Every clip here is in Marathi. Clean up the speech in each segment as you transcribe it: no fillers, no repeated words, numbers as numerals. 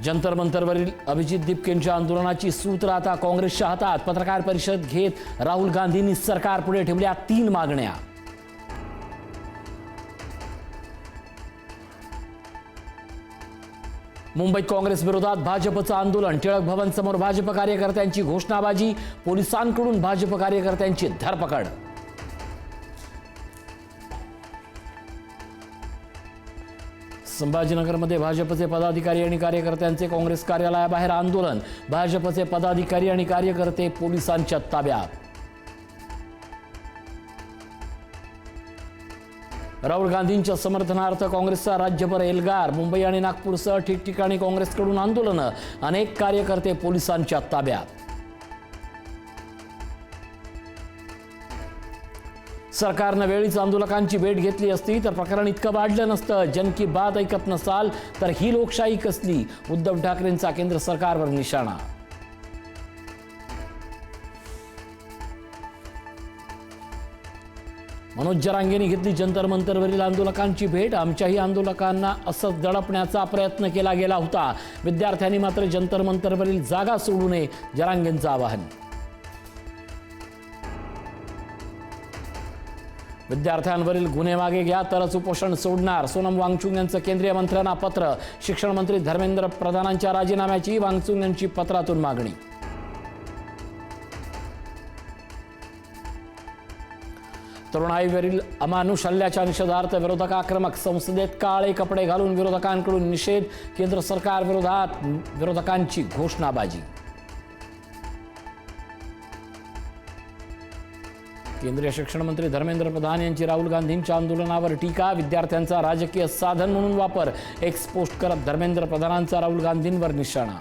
जंतर मंतरवरील अभिजित दीपकेंच्या आंदोलनाची सूत्र आता काँग्रेसच्या हातात। पत्रकार परिषद घेत राहुल गांधींनी सरकारपुढे ठेवल्या 3 मागण्या। मुंबईत काँग्रेस विरोधात भाजपचं आंदोलन। टिळक भवन समोर भाजप कार्यकर्त्यांची घोषणाबाजी, पोलिसांकडून भाजप कार्यकर्त्यांची धरपकड। संभाजीनगरमध्ये भाजपचे पदाधिकारी आणि कार्यकर्त्यांचे काँग्रेस कार्यालयाबाहेर आंदोलन। भाजपचे पदाधिकारी आणि कार्यकर्ते पोलिसांच्या ताब्यात। राहुल गांधींच्या समर्थनार्थ काँग्रेसचा राज्यभर एल्गार। मुंबई आणि नागपूरसह ठिकठिकाणी काँग्रेसकडून आंदोलनं। अनेक कार्यकर्ते पोलिसांच्या ताब्यात। सरकारनं वेळीच आंदोलकांची भेट घेतली असती तर प्रकरण इतकं वाढलं नसतं। जन की बात ऐकत नसाल तर ही लोकशाही कसली? उद्धव ठाकरेंचा केंद्र सरकारवर निशाणा। मनोज जरांगेंनी घेतली जंतर मंतरवरील आंदोलकांची भेट। आमच्याही आंदोलकांना असंच दडपण्याचा प्रयत्न केला गेला होता। विद्यार्थ्यांनी मात्र जंतर मंतरवरील जागा सोडू नये, जरांगेंचं आवाहन। विद्यार्थ्यांवरील गुन्हे मागे घ्या तरच उपोषण सोडणार। सोनम वांगचुक यांचं केंद्रीय मंत्र्यांना पत्र। शिक्षण मंत्री धर्मेंद्र प्रधानांच्या राजीनाम्याची वांगचुक यांची पत्रातून मागणी। तरुणाईवरील अमानुष हल्ल्याच्या निषेधार्थ विरोधक आक्रमक। संसदेत काळे कपडे घालून विरोधकांकडून निषेध। केंद्र सरकार विरोधात विरोधकांची घोषणाबाजी। केंद्रीय शिक्षण मंत्री धर्मेंद्र प्रधान यांची राहुल गांधींच्या आंदोलनावर टीका। विद्यार्थ्यांचा राजकीय साधन म्हणून वापर। एक्स पोस्ट करत धर्मेंद्र प्रधानांचा राहुल गांधींवर निशाणा।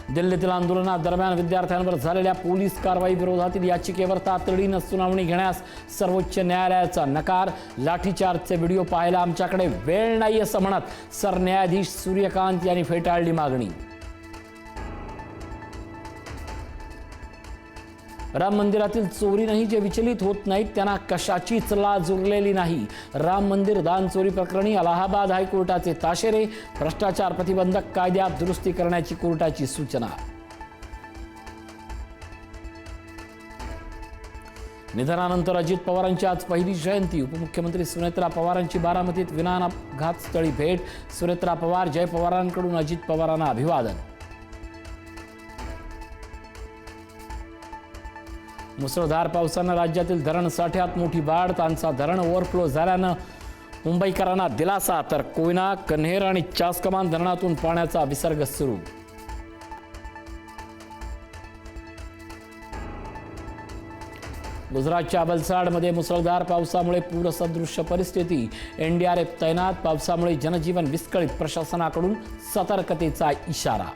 दिल्लीतील आंदोलनादरम्यान विद्यार्थ्यांवर झालेल्या पोलीस कारवाई विरोधातील याचिकेवर तातडीनं सुनावणी घेण्यास सर्वोच्च न्यायालयाचा नकार। लाठीचार्जचे व्हिडिओ पाहायला आमच्याकडे वेळ नाही असं म्हणत सरन्यायाधीश सूर्यकांत यांनी फेटाळली मागणी। राम मंदिरातील चोरीनंही जे विचलित होत नाहीत त्यांना कशाचीच लाज उरलेली नाही। राम मंदिर दान चोरी प्रकरणी अलाहाबाद हायकोर्टाचे ताशेरे। भ्रष्टाचार प्रतिबंधक कायद्यात दुरुस्ती करण्याची कोर्टाची सूचना। निधनानंतर अजित पवारांची आज पहिली जयंती। उपमुख्यमंत्री सुनेत्रा पवारांची बारामतीत विमानघातस्थळी भेट। सुनेत्रा पवार, जय पवारांकडून अजित पवारांना अभिवादन। मुसळधार पावसानं राज्यातील धरण साठ्यात मोठी वाढ। तानसा धरण ओव्हरफ्लो झाल्यानं मुंबईकरांना दिलासा, तर कोयना, कन्हेर आणि चासकमान धरणातून पाण्याचा विसर्ग सुरू। गुजरातच्या वलसाडमध्ये मुसळधार पावसामुळे पूरसदृश्य परिस्थिती। एनडीआरएफ तैनात। पावसामुळे जनजीवन विस्कळीत। प्रशासनाकडून सतर्कतेचा इशारा।